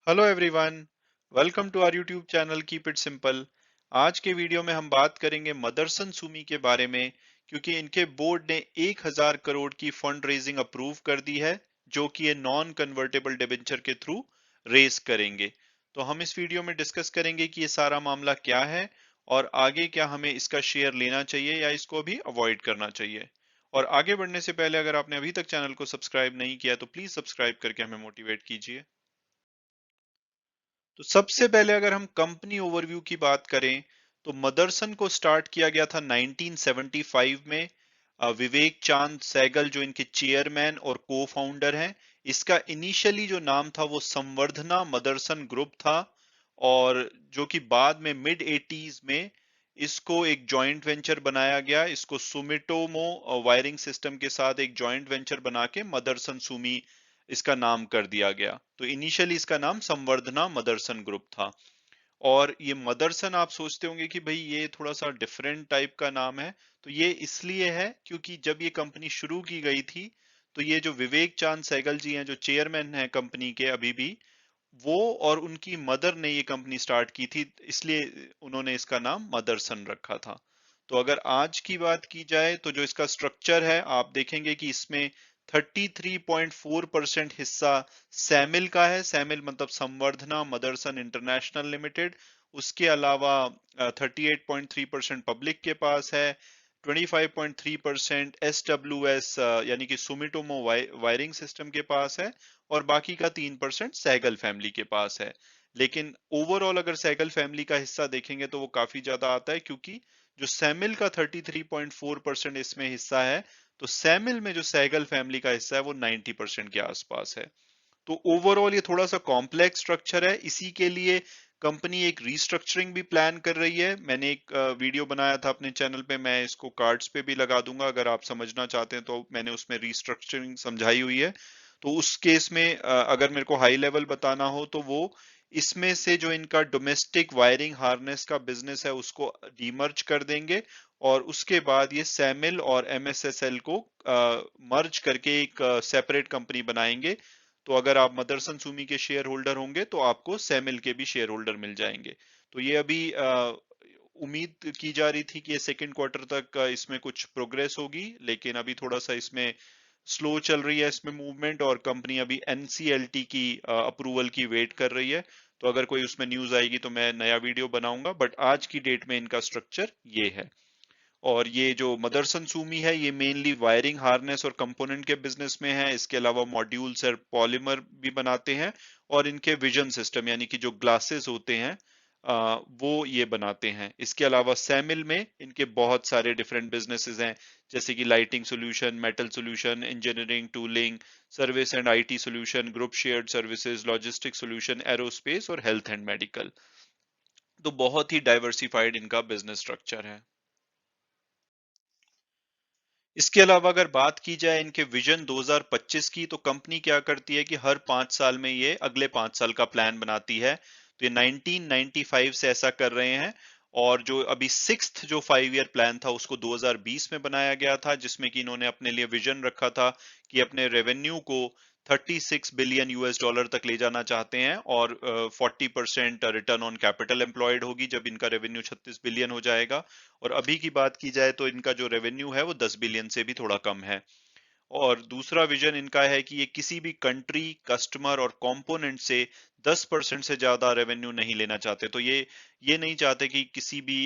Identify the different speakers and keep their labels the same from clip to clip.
Speaker 1: Hello everyone, welcome to our YouTube channel keep it simple. आज के video में हम बात करेंगे मदरसन सुमी के बारे में, क्योंकि इनके बोर्ड ने 1000 करोड़ की फंड रेजिंग अप्रूव कर दी है, जो कि ये नॉन कन्वर्टेबल डिबेंचर के थ्रू रेज करेंगे। तो हम इस वीडियो में डिस्कस करेंगे कि ये सारा मामला क्या है और आगे क्या हमें इसका शेयर लेना चाहिए या इसको भी अवॉइड करना चाहिए। और आगे बढ़ने से पहले अगर आपने अभी तक चैनल को सब्सक्राइब नहीं किया तो प्लीज सब्सक्राइब करके हमें मोटिवेट कीजिए। तो सबसे पहले अगर हम कंपनी ओवरव्यू की बात करें, तो मदरसन को स्टार्ट किया गया था 1975 में। विवेक चांद सहगल जो इनके चेयरमैन और को फाउंडर हैं, इसका इनिशियली जो नाम था वो संवर्धना मदरसन ग्रुप था। और जो कि बाद में मिड 80s में इसको एक जॉइंट वेंचर बनाया गया, इसको सुमिटोमो वायरिंग सिस्टम के साथ एक जॉइंट वेंचर बना के मदरसन सुमी इसका नाम कर दिया गया। तो इनिशियली इसका नाम संवर्धना मदरसन ग्रुप था। और ये मदरसन आप सोचते होंगे कि भाई ये थोड़ा सा डिफरेंट टाइप का नाम है। तो ये इसलिए है क्योंकि जब ये कंपनी शुरू की गई थी, तो ये जो विवेक चांद सहगल जी हैं जो चेयरमैन हैं कंपनी के अभी भी, वो और उनकी मदर ने ये कंपनी स्टार्ट की थी, इसलिए उन्होंने इसका नाम मदरसन रखा था। तो अगर आज की बात की जाए तो जो इसका स्ट्रक्चर है आप देखेंगे कि इसमें 33.4% हिस्सा सैमिल का है। सैमिल मतलब संवर्धना मदरसन इंटरनेशनल लिमिटेड। उसके अलावा 38.3% पब्लिक के पास है। 25.3% SWS यानी कि सुमिटोमो वायरिंग सिस्टम के पास है। और बाकी का 3% सहगल फैमिली के पास है। लेकिन ओवरऑल अगर सहगल फैमिली का हिस्सा देखेंगे तो वो काफी ज्यादा आता है, क्योंकि जो सैमिल का 33.4% इसमें हिस्सा है, तो सैमिल में जो सहगल फैमिली का हिस्सा है वो 90% के आसपास है। तो ओवरऑल ये थोड़ा सा कॉम्प्लेक्स स्ट्रक्चर है, इसी के लिए कंपनी एक रीस्ट्रक्चरिंग भी प्लान कर रही है। मैंने एक वीडियो बनाया था अपने चैनल पे, मैं इसको कार्ड्स पे भी लगा दूंगा अगर आप समझना चाहते हैं, तो मैंने उसमें रीस्ट्रक्चरिंग समझाई हुई है। तो उस केस में अगर मेरे को हाई लेवल बताना हो तो वो इसमें से जो इनका डोमेस्टिक वायरिंग हार्नेस का बिजनेस है उसको डीमर्ज कर देंगे, और उसके बाद ये सैमिल और एमएसएसएल को मर्ज करके एक सेपरेट कंपनी बनाएंगे। तो अगर आप मदरसन सुमी के शेयर होल्डर होंगे तो आपको सैमिल के भी शेयर होल्डर मिल जाएंगे। तो ये अभी उम्मीद की जा रही थी कि ये सेकेंड क्वार्टर तक इसमें कुछ प्रोग्रेस होगी, लेकिन अभी थोड़ा सा इसमें स्लो चल रही है इसमें मूवमेंट, और कंपनी अभी एनसीएलटी की अप्रूवल की वेट कर रही है। तो अगर कोई उसमें न्यूज आएगी तो मैं नया वीडियो बनाऊंगा, बट आज की डेट में इनका स्ट्रक्चर ये है। और ये जो मदरसन सूमी है ये मेनली वायरिंग हार्नेस और कंपोनेंट के बिजनेस में है। इसके अलावा मॉड्यूल्स और पॉलीमर भी बनाते हैं, और इनके विजन सिस्टम यानी कि जो ग्लासेस होते हैं वो ये बनाते हैं। इसके अलावा सैमिल में इनके बहुत सारे डिफरेंट बिजनेसेस हैं, जैसे कि lighting solution, metal solution, engineering, tooling, service and IT solution, group shared services, logistic solution, aerospace और हेल्थ एंड मेडिकल। तो बहुत ही डाइवर्सिफाइड इनका बिजनेस स्ट्रक्चर है। इसके अलावा अगर बात की जाए इनके विजन 2025 की, तो कंपनी क्या करती है कि हर 5 साल में ये अगले 5 साल का प्लान बनाती है। तो ये 1995 से ऐसा कर रहे हैं। और जो अभी सिक्स्थ जो 5 ईयर प्लान था उसको 2020 में बनाया गया था, जिसमें कि इन्होंने अपने लिए विजन रखा था कि अपने रेवेन्यू को 36 बिलियन यूएस डॉलर तक ले जाना चाहते हैं, और 40% रिटर्न ऑन कैपिटल एम्प्लॉयड होगी जब इनका रेवेन्यू 36 बिलियन हो जाएगा। और अभी की बात की जाए तो इनका जो रेवेन्यू है वो 10 बिलियन से भी थोड़ा कम है। और दूसरा विजन इनका है कि ये किसी भी कंट्री, कस्टमर और कंपोनेंट से 10% से ज्यादा रेवेन्यू नहीं लेना चाहते। तो ये नहीं चाहते कि किसी भी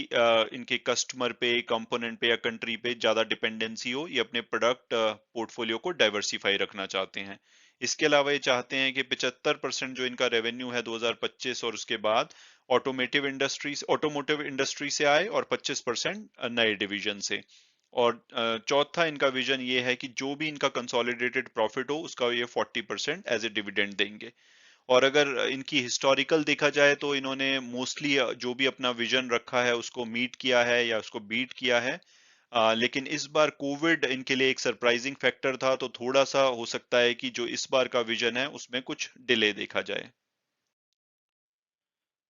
Speaker 1: इनके कस्टमर पे, कंपोनेंट पे या कंट्री पे ज्यादा डिपेंडेंसी हो। ये अपने प्रोडक्ट पोर्टफोलियो को डाइवर्सिफाई रखना चाहते हैं। इसके अलावा ये चाहते हैं कि 75% जो इनका रेवेन्यू है 2025 और उसके बाद ऑटोमोटिव इंडस्ट्री से आए, और 25% नए डिवीजन से। और चौथा इनका विजन ये है कि जो भी इनका कंसोलिडेटेड प्रॉफिट हो उसका ये 40% एज ए डिविडेंड देंगे। और अगर इनकी हिस्टोरिकल देखा जाए तो इन्होंने मोस्टली जो भी अपना विजन रखा है उसको मीट किया है या उसको बीट किया है। लेकिन इस बार कोविड इनके लिए एक सरप्राइजिंग फैक्टर था, तो थोड़ा सा हो सकता है कि जो इस बार का विजन है उसमें कुछ डिले देखा जाए।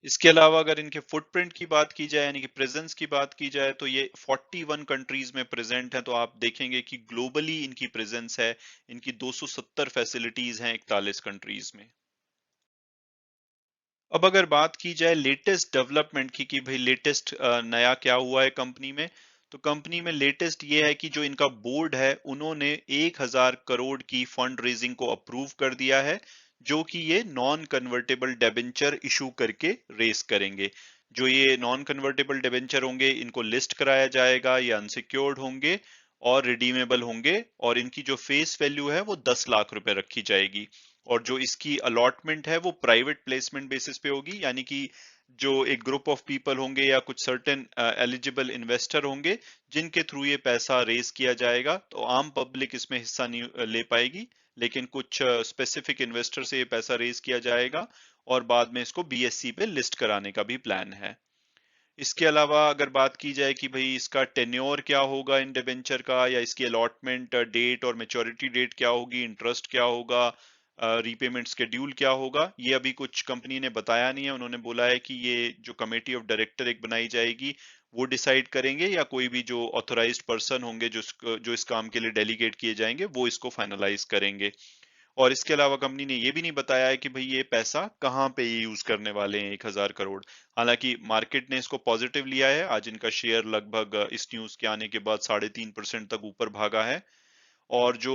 Speaker 1: इसके अलावा अगर इनके फुटप्रिंट की बात की जाए यानी कि प्रेजेंस की बात की जाए, तो ये 41 कंट्रीज में प्रेजेंट है। तो आप देखेंगे कि ग्लोबली इनकी प्रेजेंस है। इनकी 270 फैसिलिटीज हैं 41 कंट्रीज में। अब अगर बात की जाए लेटेस्ट डेवलपमेंट की कि भाई लेटेस्ट नया क्या हुआ है कंपनी में, तो कंपनी में लेटेस्ट ये है कि जो इनका बोर्ड है उन्होंने 1,000 करोड़ की फंड रेजिंग को अप्रूव कर दिया है, जो कि ये नॉन कन्वर्टेबल डेबेंचर इशू करके रेस करेंगे। जो ये नॉन कन्वर्टेबल डेबेंचर होंगे इनको लिस्ट कराया जाएगा, ये अनसिक्योर्ड होंगे और रिडीमेबल होंगे, और इनकी जो फेस वैल्यू है वो 10 लाख रुपए रखी जाएगी। और जो इसकी अलॉटमेंट है वो प्राइवेट प्लेसमेंट बेसिस पे होगी, यानी कि जो एक ग्रुप ऑफ पीपल होंगे या कुछ सर्टेन एलिजिबल इन्वेस्टर होंगे जिनके थ्रू ये पैसा रेज किया जाएगा, तो आम पब्लिक इसमें हिस्सा नहीं ले पाएगी, लेकिन कुछ स्पेसिफिक इन्वेस्टर से ये पैसा रेज किया जाएगा और बाद में इसको बीएससी पे लिस्ट कराने का भी प्लान है। इसके अलावा अगर बात की जाए कि भाई इसका टेन्योर क्या होगा इन डिबेंचर का, या इसकी अलॉटमेंट डेट और मेच्योरिटी डेट क्या होगी, इंटरेस्ट क्या होगा, रीपेमेंट स्केड्यूल क्या होगा, ये अभी कुछ कंपनी ने बताया नहीं है। उन्होंने बोला है कि ये जो कमेटी ऑफ डायरेक्टर एक बनाई जाएगी वो डिसाइड करेंगे, या कोई भी जो ऑथराइज्ड पर्सन होंगे जो इस काम के लिए डेलीगेट किए जाएंगे वो इसको फाइनलाइज करेंगे। और इसके अलावा कंपनी ने ये भी नहीं बताया है कि भाई ये पैसा कहाँ पे ये यूज करने वाले हैं 1,000 करोड़। हालांकि मार्केट ने इसको पॉजिटिव लिया है, आज इनका शेयर लगभग इस न्यूज के आने के बाद 3.5% तक ऊपर भागा है। और जो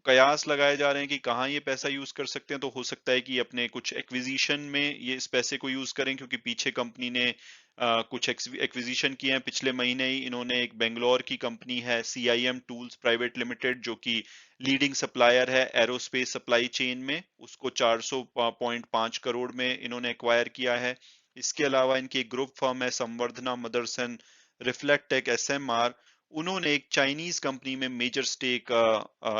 Speaker 1: कयास लगाए जा रहे हैं कि कहाँ ये पैसा यूज कर सकते हैं, तो हो सकता है कि अपने कुछ एक्विजिशन में ये इस पैसे को यूज करें, क्योंकि पीछे कंपनी ने कुछ एक्विजिशन किए हैं। पिछले महीने ही इन्होंने एक बेंगलोर की कंपनी है सीआईएम टूल्स प्राइवेट लिमिटेड, जो कि लीडिंग सप्लायर है एरोस्पेस सप्लाई चेन में, उसको 400.5 करोड़ में इन्होंने एक्वायर किया है। इसके अलावा इनकी एक ग्रुप फर्म है संवर्धना मदरसन रिफ्लेक्टेक एसएमआर, उन्होंने एक चाइनीज कंपनी में मेजर स्टेक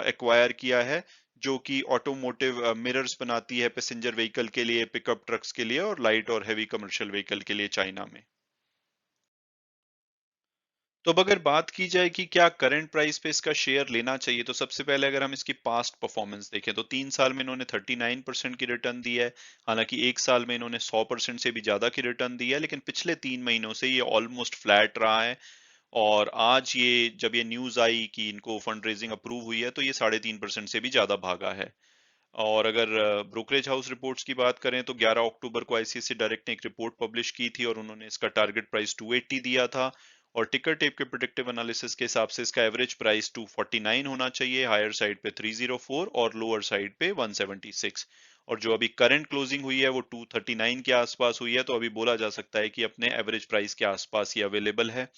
Speaker 1: एक्वायर किया है, जो कि ऑटोमोटिव मिरर्स बनाती है पैसेंजर व्हीकल के लिए, पिकअप ट्रक्स के लिए और लाइट और हैवी कमर्शियल व्हीकल के लिए चाइना में। तो अब अगर बात की जाए कि क्या करंट प्राइस पे इसका शेयर लेना चाहिए, तो सबसे पहले अगर हम इसकी पास्ट परफॉर्मेंस देखें तो 3 साल में इन्होंने 39% की रिटर्न दी है। हालांकि एक साल में इन्होंने 100% से भी ज्यादा की रिटर्न दी है, लेकिन पिछले 3 महीनों से ये ऑलमोस्ट फ्लैट रहा है। और आज ये जब ये न्यूज आई कि इनको फंड रेजिंग अप्रूव हुई है, तो ये 3.5% से भी ज्यादा भागा है। और अगर ब्रोकरेज हाउस रिपोर्ट्स की बात करें तो 11 अक्टूबर को आईसीआईसीआई डायरेक्ट ने एक रिपोर्ट पब्लिश की थी और उन्होंने इसका टारगेट प्राइस 280 दिया था, और टिकर टेप के प्रेडिक्टिव एनालिसिस के हिसाब से इसका एवरेज प्राइस 249 होना चाहिए, हायर साइड पे 304 और लोअर साइड पे 176। और जो अभी करंट क्लोजिंग हुई है वो 239 के आसपास हुई है, तो अभी बोला जा सकता है कि अपने एवरेज प्राइस के आसपास ये अवेलेबल है।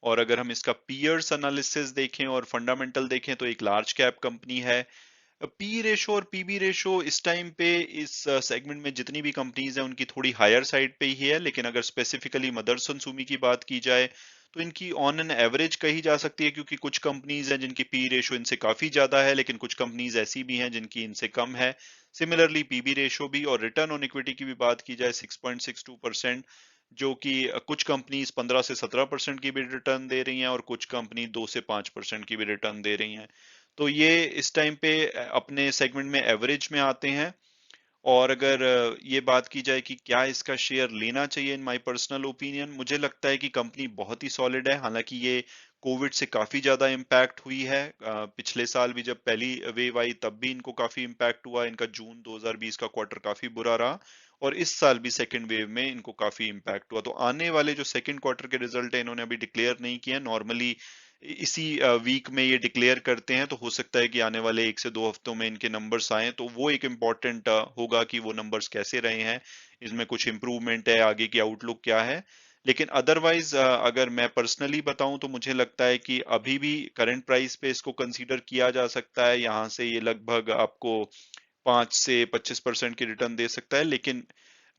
Speaker 1: और अगर हम इसका पीयर्स एनालिसिस देखें और फंडामेंटल देखें, तो एक लार्ज कैप कंपनी है। पी रेशो और पीबी रेशो इस टाइम पे इस सेगमेंट में जितनी भी कंपनीज हैं उनकी थोड़ी हायर साइड पे ही है, लेकिन अगर स्पेसिफिकली मदरसन सुमी की बात की जाए तो इनकी ऑन एन एवरेज कही जा सकती है, क्योंकि कुछ कंपनीज हैं जिनकी पी रेशो इनसे काफी ज्यादा है, लेकिन कुछ कंपनीज ऐसी भी हैं जिनकी इनसे कम है। सिमिलरली पीबी रेशो भी, और रिटर्न ऑन इक्विटी की भी बात की जाए 6.62%, जो कि कुछ कंपनीज 15 से 17% की भी रिटर्न दे रही हैं और कुछ कंपनी 2 से 5% की भी रिटर्न दे रही हैं। तो ये इस टाइम पे अपने सेगमेंट में एवरेज में आते हैं। और अगर ये बात की जाए कि क्या इसका शेयर लेना चाहिए, इन माय पर्सनल ओपिनियन मुझे लगता है कि कंपनी बहुत ही सॉलिड है। हालांकि ये कोविड से काफी ज्यादा इम्पैक्ट हुई है। पिछले साल भी जब पहली वेव आई तब भी इनको काफी इम्पैक्ट हुआ, इनका जून 2020 का क्वार्टर काफी बुरा रहा, और इस साल भी सेकेंड वेव में इनको काफी इम्पैक्ट हुआ। तो आने वाले जो सेकेंड क्वार्टर के रिजल्ट है इन्होंने अभी डिक्लेयर नहीं किए, नॉर्मली इसी वीक में ये डिक्लेयर करते हैं, तो हो सकता है कि आने वाले 1 से 2 हफ्तों में इनके नंबर्स आए, तो वो एक इम्पॉर्टेंट होगा कि वो नंबर्स कैसे रहे हैं, इसमें कुछ इम्प्रूवमेंट है, आगे की आउटलुक क्या है। लेकिन अदरवाइज अगर मैं पर्सनली बताऊं तो मुझे लगता है कि अभी भी करंट प्राइस पे इसको कंसीडर किया जा सकता है। यहाँ से ये लगभग आपको 5 से 25% की रिटर्न दे सकता है, लेकिन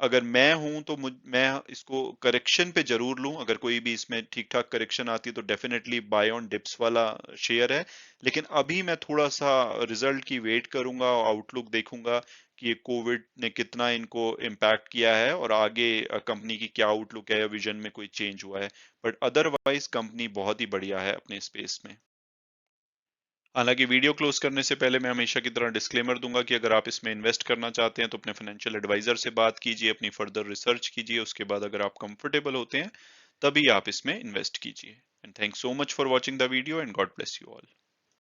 Speaker 1: अगर मैं हूं तो मैं इसको करेक्शन पे जरूर लूं। अगर कोई भी इसमें ठीक ठाक करेक्शन आती है तो डेफिनेटली बाय ऑन डिप्स वाला शेयर है। लेकिन अभी मैं थोड़ा सा रिजल्ट की वेट करूंगा और आउटलुक देखूंगा कि ये कोविड ने कितना इनको इम्पैक्ट किया है और आगे कंपनी की क्या आउटलुक है, विजन में कोई चेंज हुआ है। बट अदरवाइज कंपनी बहुत ही बढ़िया है अपने स्पेस में। हालांकि वीडियो क्लोज करने से पहले मैं हमेशा की तरह डिस्क्लेमर दूंगा कि अगर आप इसमें इन्वेस्ट करना चाहते हैं तो अपने फाइनेंशियल एडवाइजर से बात कीजिए, अपनी फर्दर रिसर्च कीजिए, उसके बाद अगर आप कंफर्टेबल होते हैं तभी आप इसमें इन्वेस्ट कीजिए। And thanks so much for watching the video and God bless you all.